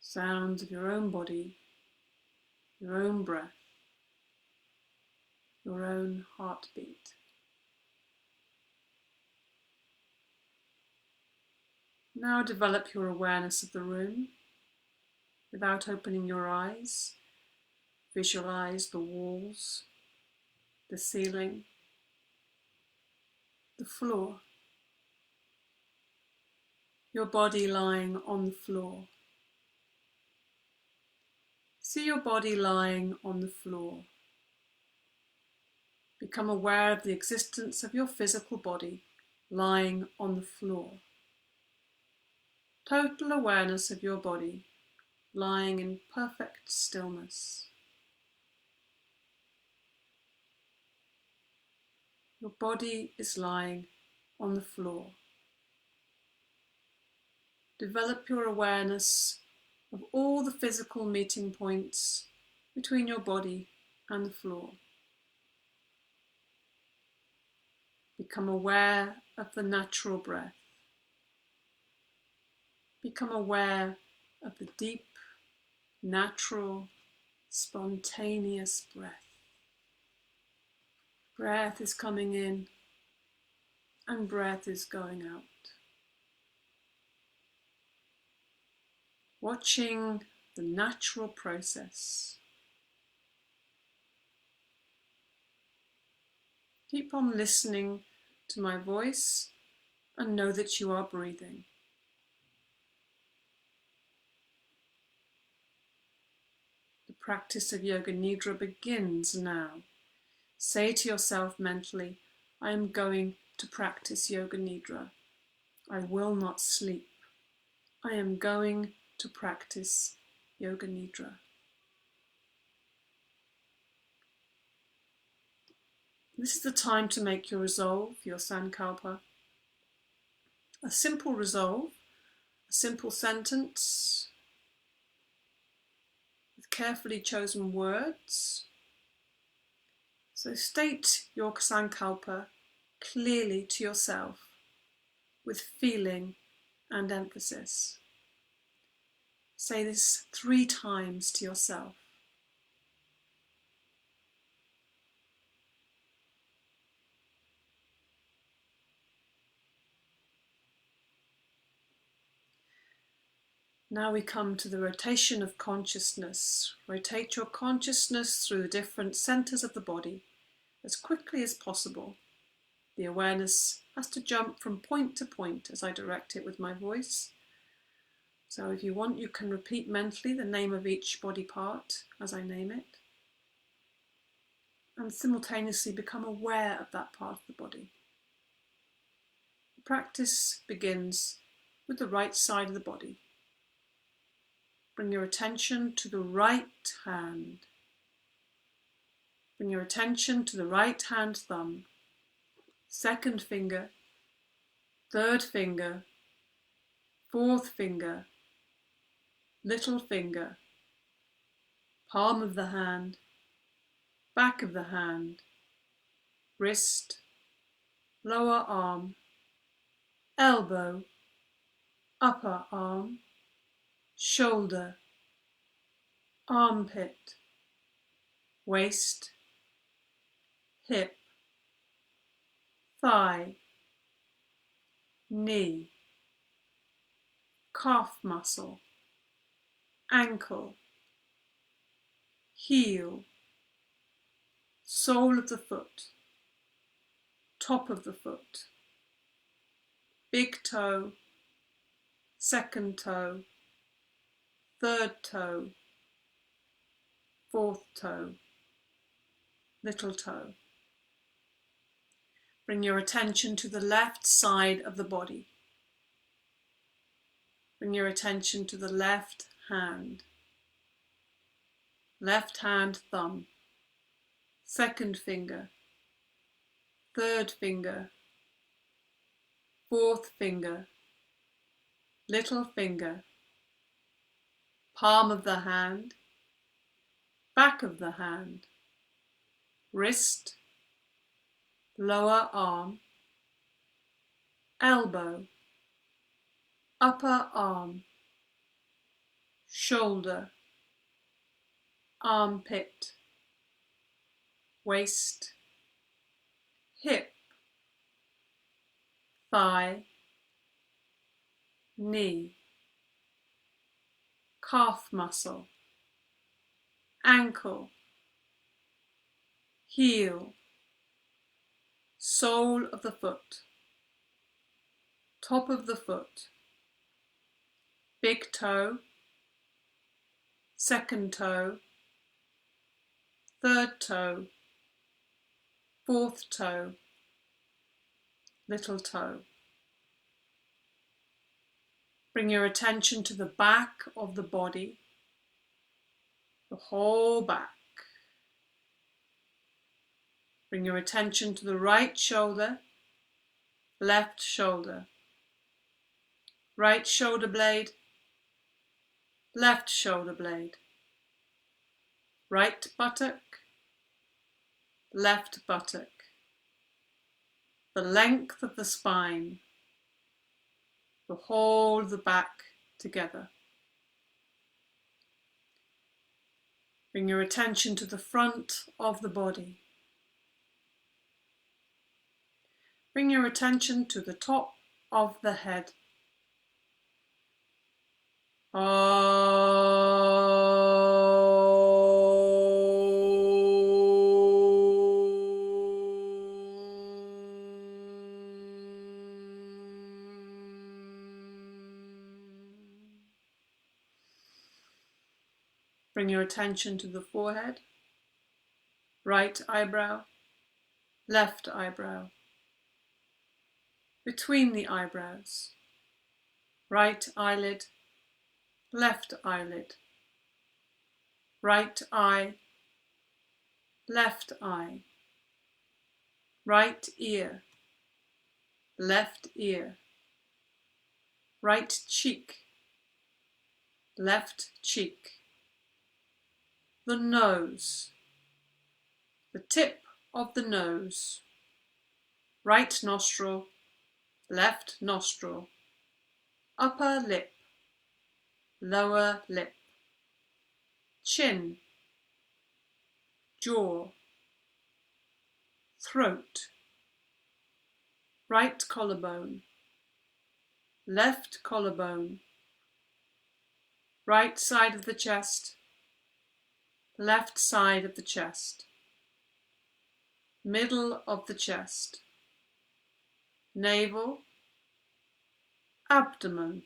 Sounds of your own body, your own breath, your own heartbeat. Now develop your awareness of the room without opening your eyes. Visualize the walls, the ceiling, the floor, your body lying on the floor. See your body lying on the floor. Become aware of the existence of your physical body lying on the floor. Total awareness of your body lying in perfect stillness. Your body is lying on the floor. Develop your awareness of all the physical meeting points between your body and the floor. Become aware of the natural breath. Become aware of the deep, natural, spontaneous breath. Breath is coming in and breath is going out. Watching the natural process. Keep on listening to my voice and know that you are breathing. The practice of Yoga Nidra begins now. Say to yourself mentally, I am going to practice Yoga Nidra. I will not sleep. I am going to practice Yoga Nidra. This is the time to make your resolve, your sankalpa. A simple resolve, a simple sentence with carefully chosen words. So state your sankalpa clearly to yourself with feeling and emphasis. Say this 3 times to yourself. Now we come to the rotation of consciousness. Rotate your consciousness through the different centers of the body as quickly as possible. The awareness has to jump from point to point as I direct it with my voice. So if you want, you can repeat mentally the name of each body part as I name it, and simultaneously become aware of that part of the body. The practice begins with the right side of the body. Bring your attention to the right hand. Bring your attention to the right hand thumb, second finger, third finger, fourth finger, little finger, palm of the hand, back of the hand, wrist, lower arm, elbow, upper arm, shoulder, armpit, waist, hip, thigh, knee, calf muscle, ankle, heel, sole of the foot, top of the foot, big toe, second toe, third toe, fourth toe, little toe. Bring your attention to the left side of the body. Bring your attention to the left hand thumb, second finger, third finger, fourth finger, little finger, palm of the hand, back of the hand, wrist, lower arm, elbow, upper arm, shoulder, armpit, waist, hip, thigh, knee, calf muscle, ankle, heel, sole of the foot, top of the foot, big toe, second toe, third toe, fourth toe, little toe. Bring your attention to the back of the body, the whole back. Bring your attention to the right shoulder, left shoulder, right shoulder blade, left shoulder blade, right buttock, left buttock, the length of the spine, the whole of the back together. Bring your attention to the front of the body. Bring your attention to the top of the head. Bring your attention to the forehead, right eyebrow, left eyebrow, between the eyebrows. Right eyelid, left eyelid. Right eye, left eye. Right ear, left ear. Right cheek, left cheek. The nose, the tip of the nose. Right nostril, left nostril. Upper lip, lower lip. Chin, jaw. Throat. Right collarbone, left collarbone. Right side of the chest, left side of the chest. Middle of the chest. Navel, abdomen,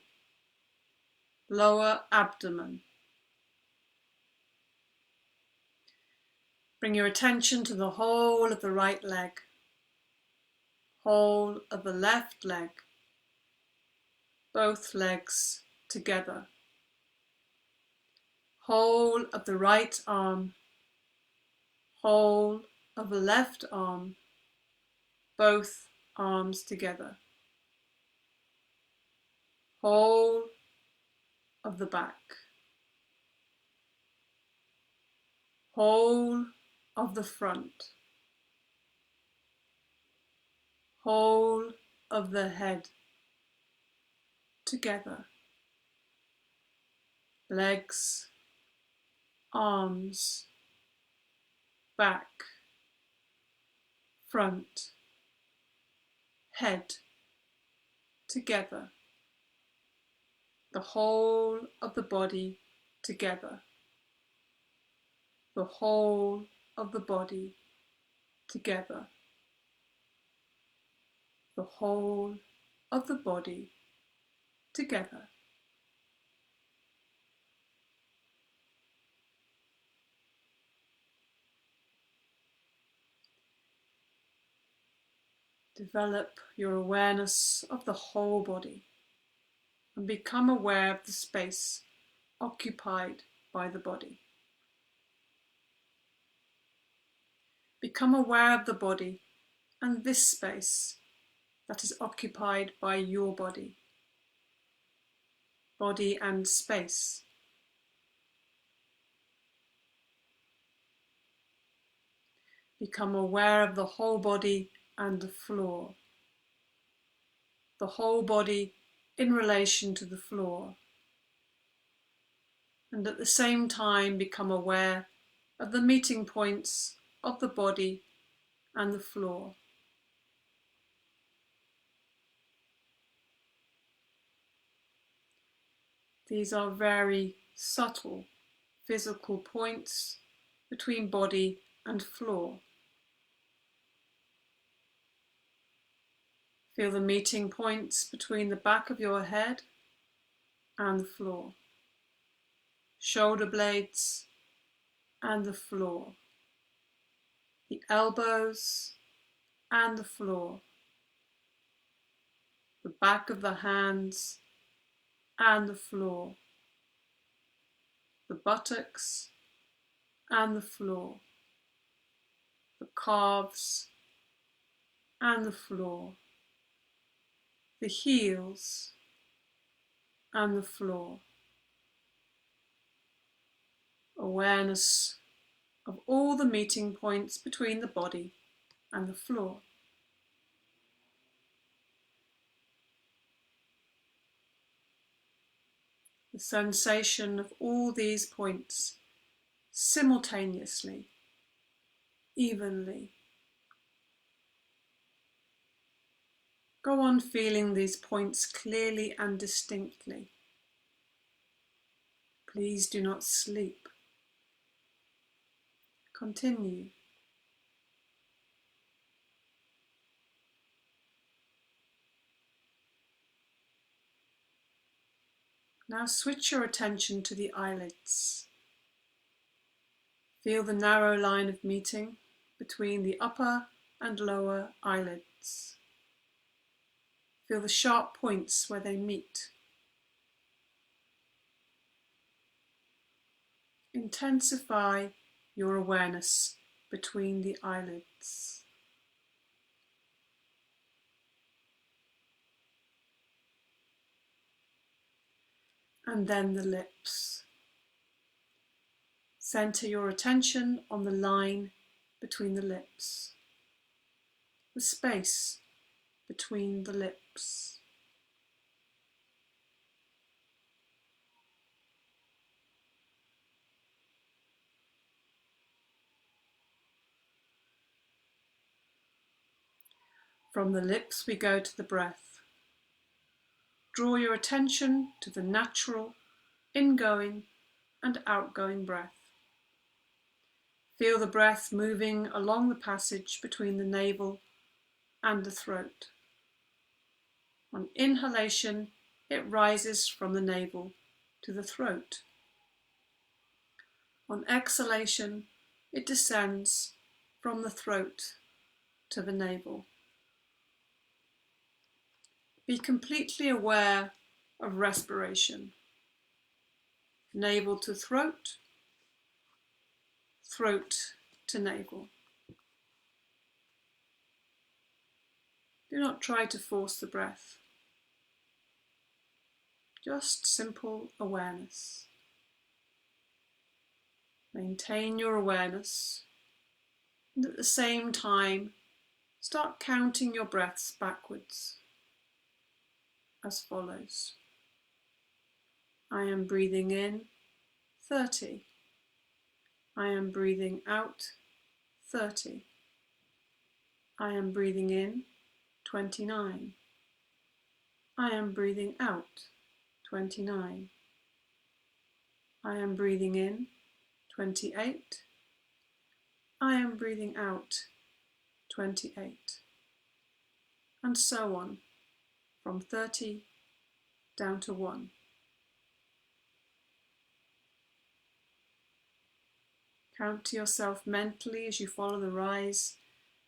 lower abdomen. Bring your attention to the whole of the right leg, whole of the left leg, both legs together. Whole of the right arm, whole of the left arm, both arms together. Whole of the back, whole of the front, whole of the head together. Legs, arms, back, front, head together. The whole of the body together. The whole of the body together. The whole of the body together. Develop your awareness of the whole body and become aware of the space occupied by the body. Become aware of the body and this space that is occupied by your body. Body and space. Become aware of the whole body and the floor. The whole body in relation to the floor. And at the same time become aware of the meeting points of the body and the floor. These are very subtle physical points between body and floor. Feel the meeting points between the back of your head and the floor, shoulder blades and the floor, the elbows and the floor, the back of the hands and the floor, the buttocks and the floor, the calves and the floor, the heels and the floor. Awareness of all the meeting points between the body and the floor. The sensation of all these points simultaneously, evenly. Go on feeling these points clearly and distinctly. Please do not sleep. Continue. Now switch your attention to the eyelids. Feel the narrow line of meeting between the upper and lower eyelids. Feel the sharp points where they meet. Intensify your awareness between the eyelids. And then the lips. Center your attention on the line between the lips, the space between the lips. From the lips we go to the breath. Draw your attention to the natural ingoing and outgoing breath. Feel the breath moving along the passage between the navel and the throat. On inhalation, it rises from the navel to the throat. On exhalation, it descends from the throat to the navel. Be completely aware of respiration. Navel to throat, throat to navel. Do not try to force the breath. Just simple awareness. Maintain your awareness, and at the same time, start counting your breaths backwards as follows. I am breathing in 30. I am breathing out 30. I am breathing in 29. I am breathing out 29. I am breathing in 28. I am breathing out 28. And so on, from 30 down to 1. Count to yourself mentally as you follow the rise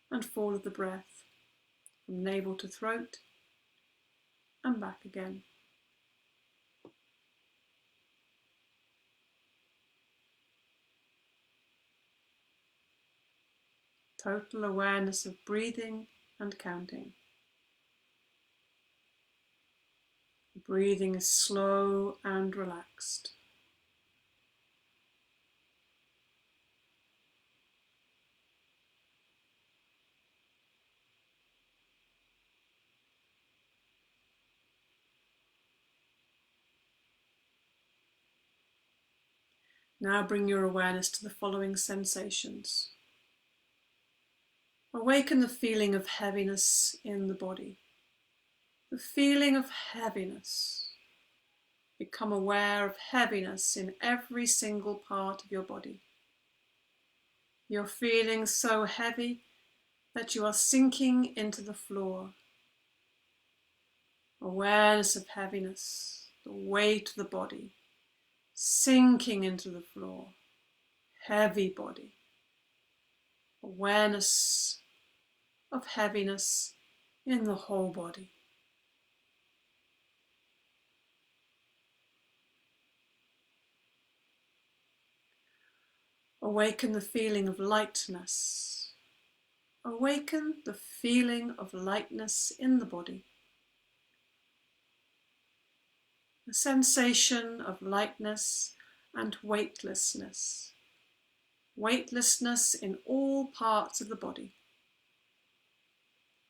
and fall of the breath, from navel to throat and back again. Total awareness of breathing and counting. Breathing is slow and relaxed. Now bring your awareness to the following sensations. Awaken the feeling of heaviness in the body. The feeling of heaviness. Become aware of heaviness in every single part of your body. You're feeling so heavy that you are sinking into the floor. Awareness of heaviness, the weight of the body, sinking into the floor, heavy body. Awareness of heaviness in the whole body. Awaken the feeling of lightness. Awaken the feeling of lightness in the body. A sensation of lightness and weightlessness. Weightlessness in all parts of the body.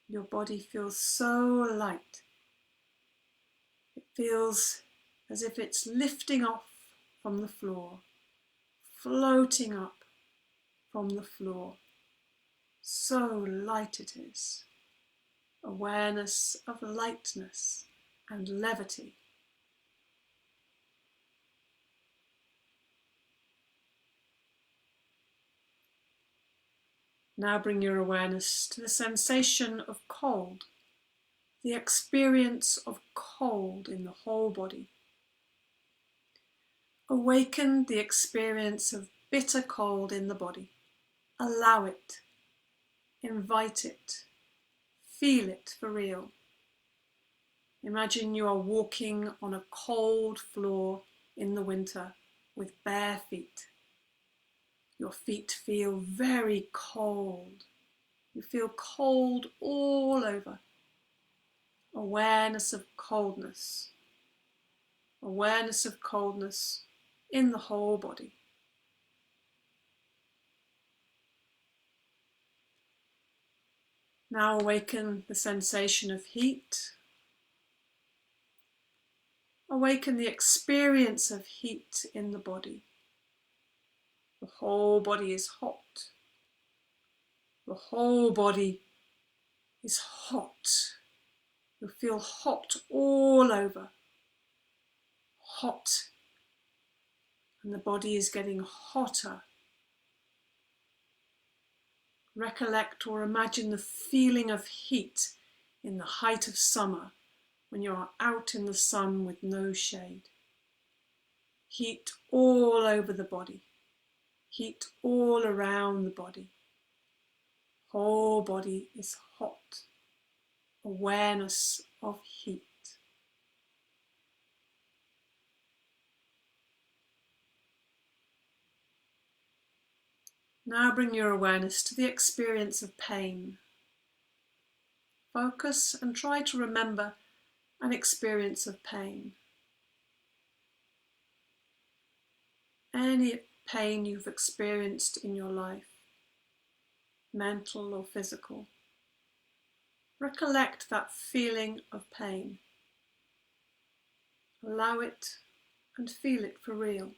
Your body feels so light. It feels as if it's lifting off from the floor, floating up from the floor. So light it is. Awareness of lightness and levity. Now bring your awareness to the sensation of cold, the experience of cold in the whole body. Awaken the experience of bitter cold in the body. Allow it. Invite it. Feel it for real. Imagine you are walking on a cold floor in the winter with bare feet. Your feet feel very cold. You feel cold all over. Awareness of coldness. Awareness of coldness in the whole body. Now awaken the sensation of heat. Awaken the experience of heat in the body. The whole body is hot. The whole body is hot. You feel hot all over. Hot. And the body is getting hotter. Recollect or imagine the feeling of heat in the height of summer when you are out in the sun with no shade. Heat all over the body. Heat all around the body. Whole body is hot. Awareness of heat. Now bring your awareness to the experience of pain. Focus and try to remember an experience of pain. Any pain you've experienced in your life, mental or physical. Recollect that feeling of pain. Allow it and feel it for real.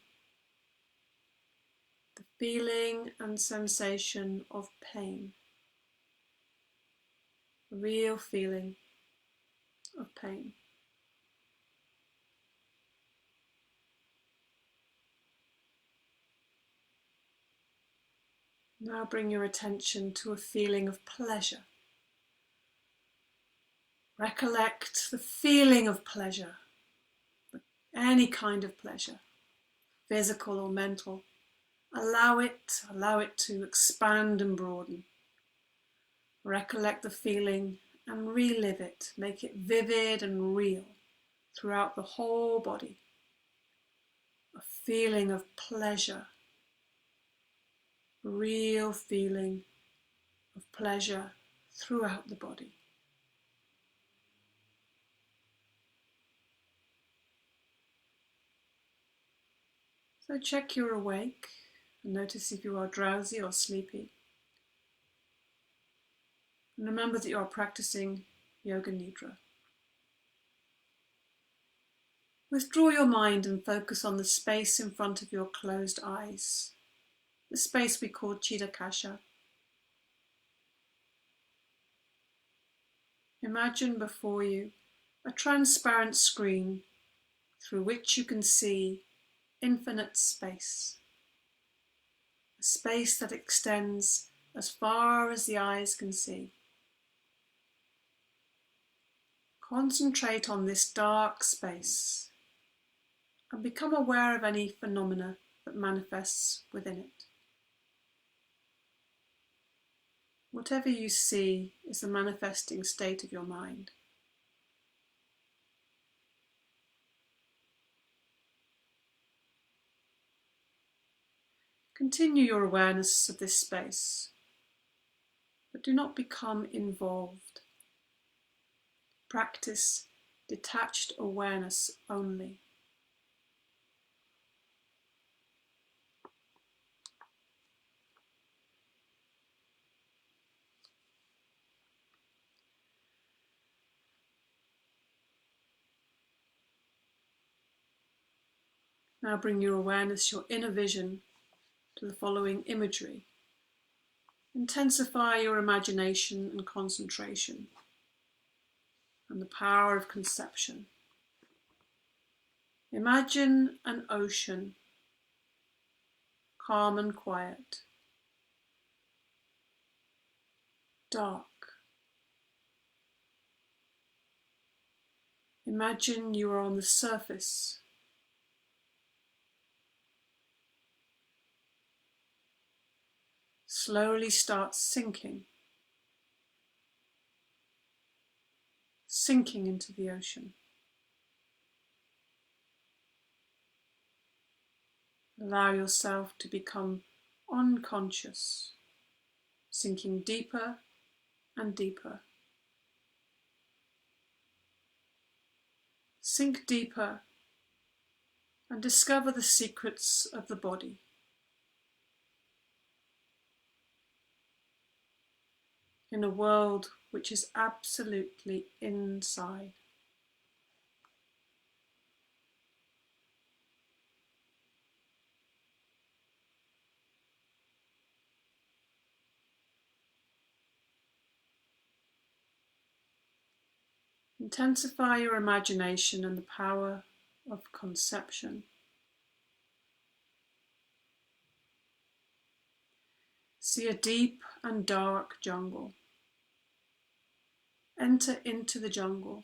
The feeling and sensation of pain. The real feeling of pain. Now bring your attention to a feeling of pleasure. Recollect the feeling of pleasure, any kind of pleasure, physical or mental. Allow it to expand and broaden. Recollect the feeling and relive it. Make it vivid and real throughout the whole body. A feeling of pleasure, real feeling of pleasure throughout the body. So check you're awake and notice if you are drowsy or sleepy. And remember that you are practicing Yoga Nidra. Withdraw your mind and focus on the space in front of your closed eyes, the space we call Chitakasha. Imagine before you a transparent screen through which you can see infinite space, a space that extends as far as the eyes can see. Concentrate on this dark space and become aware of any phenomena that manifests within it. Whatever you see is the manifesting state of your mind. Continue your awareness of this space, but do not become involved. Practice detached awareness only. Now bring your awareness, your inner vision, to the following imagery. Intensify your imagination and concentration and the power of conception. Imagine an ocean, calm and quiet, dark. Imagine you are on the surface. Slowly start sinking sinking into the ocean. Allow yourself to become unconscious, sinking deeper and deeper. Sink deeper and discover the secrets of the body. In a world which is absolutely inside. Intensify your imagination and the power of conception. See a deep and dark jungle. Enter into the jungle.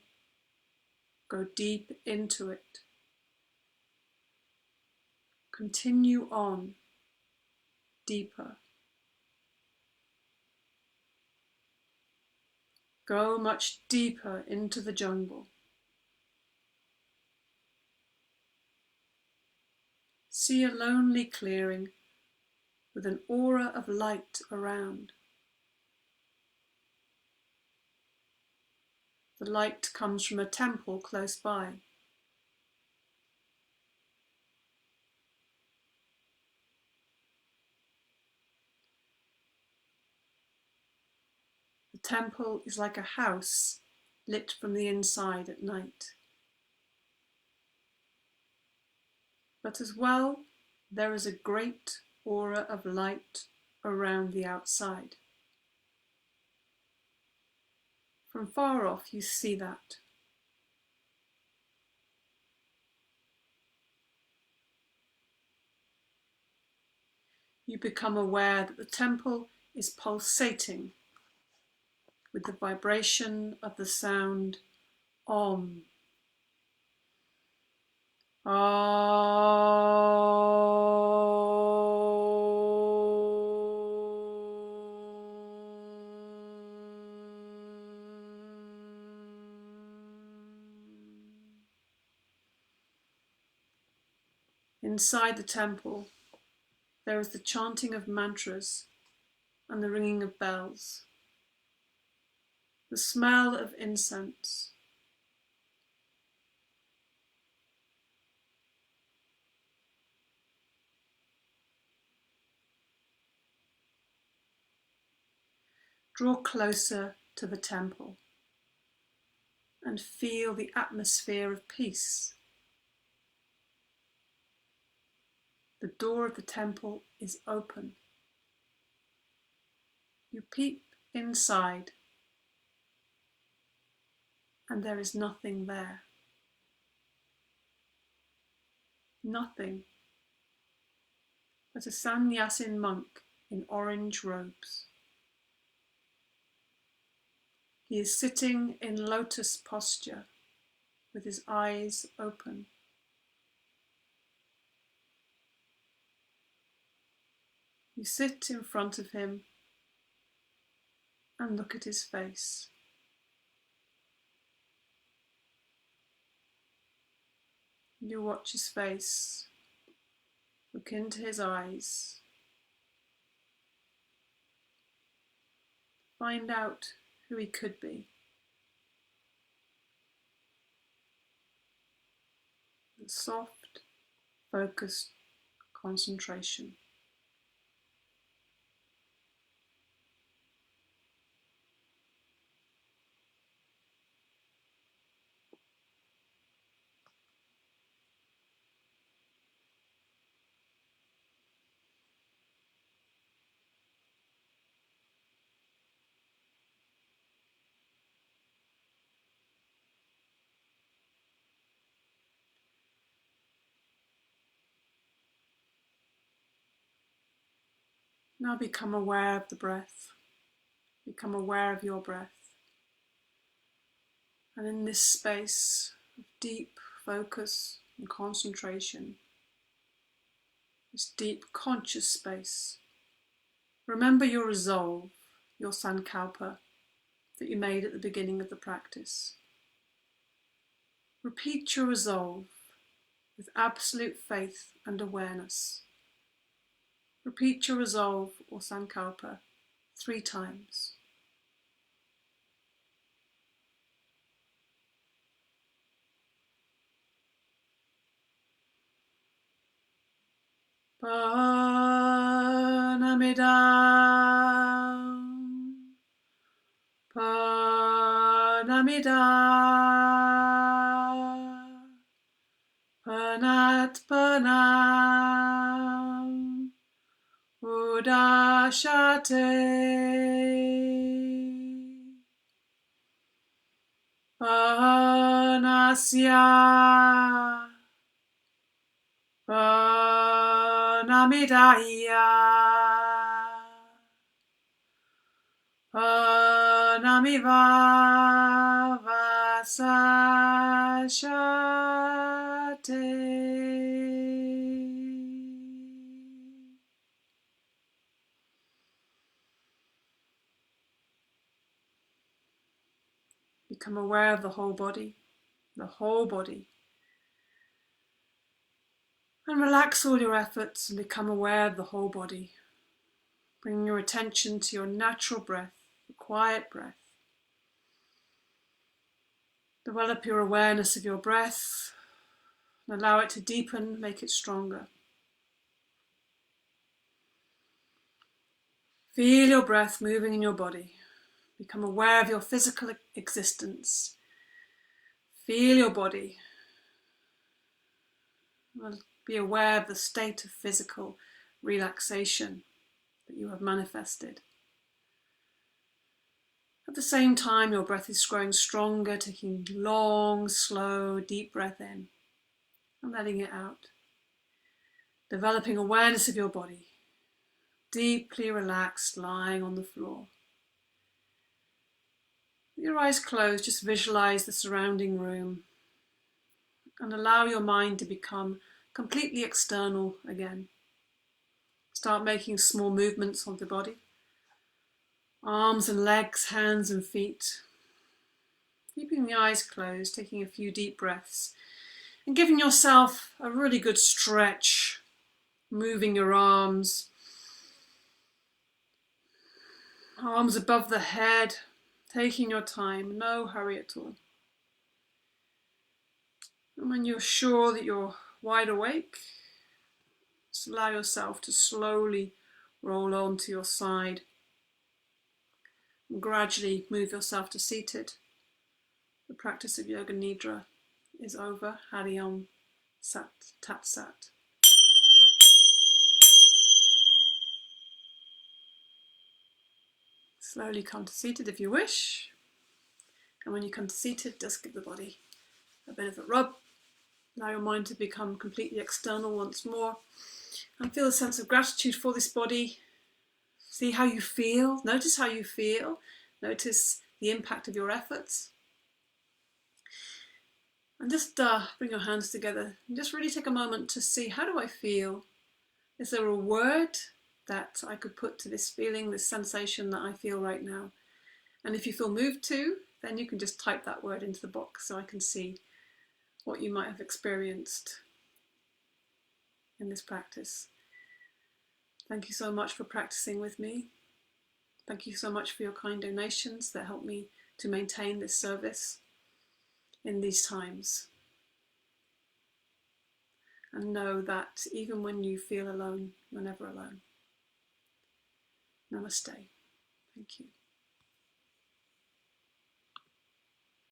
Go deep into it. Continue on, deeper. Go much deeper into the jungle. See a lonely clearing with an aura of light around. The light comes from a temple close by. The temple is like a house lit from the inside at night. But as well, there is a great aura of light around the outside. From far off you see that. You become aware that the temple is pulsating with the vibration of the sound Om. Inside the temple, there is the chanting of mantras and the ringing of bells, the smell of incense. Draw closer to the temple and feel the atmosphere of peace. The door of the temple is open. You peep inside, and there is nothing there. Nothing but a sannyasin monk in orange robes. He is sitting in lotus posture with his eyes open. You sit in front of him and look at his face. You watch his face, look into his eyes, find out who he could be. The soft, focused concentration. Now become aware of the breath. Become aware of your breath. And in this space of deep focus and concentration, this deep conscious space, remember your resolve, your sankalpa that you made at the beginning of the practice. Repeat your resolve with absolute faith and awareness. Repeat your resolve or sankalpa 3 times. Pranamidam, Pranamidam, Pranat Pranam, Udashate, Pranasya, Pranamidaya, Pranamiva Vasashate. Become aware of the whole body, and relax all your efforts and become aware of the whole body. Bring your attention to your natural breath, the quiet breath. Develop your awareness of your breath and allow it to deepen, make it stronger. Feel your breath moving in your body. Become aware of your physical existence. Feel your body. Be aware of the state of physical relaxation that you have manifested. At the same time, your breath is growing stronger, taking long, slow, deep breath in and letting it out. Developing awareness of your body, deeply relaxed, lying on the floor. With your eyes closed, just visualize the surrounding room and allow your mind to become completely external again. Start making small movements of the body. Arms and legs, hands and feet. Keeping the eyes closed, taking a few deep breaths and giving yourself a really good stretch. Moving your arms above the head, taking your time, no hurry at all. And when you're sure that you're wide awake, just allow yourself to slowly roll onto your side and gradually move yourself to seated. The practice of Yoga Nidra is over. Hari Om Sat Tat Sat. Slowly come to seated if you wish. And when you come to seated, just give the body a bit of a rub. Allow your mind to become completely external once more. And feel a sense of gratitude for this body. See how you feel. Notice how you feel. Notice the impact of your efforts. And just bring your hands together and just really take a moment to see, how do I feel? Is there a word that I could put to this feeling, this sensation that I feel right now? And if you feel moved to, then you can just type that word into the box so I can see what you might have experienced in this practice. Thank you so much for practicing with me. Thank you so much for your kind donations that help me to maintain this service in these times. And know that even when you feel alone, you're never alone. Namaste. Thank you.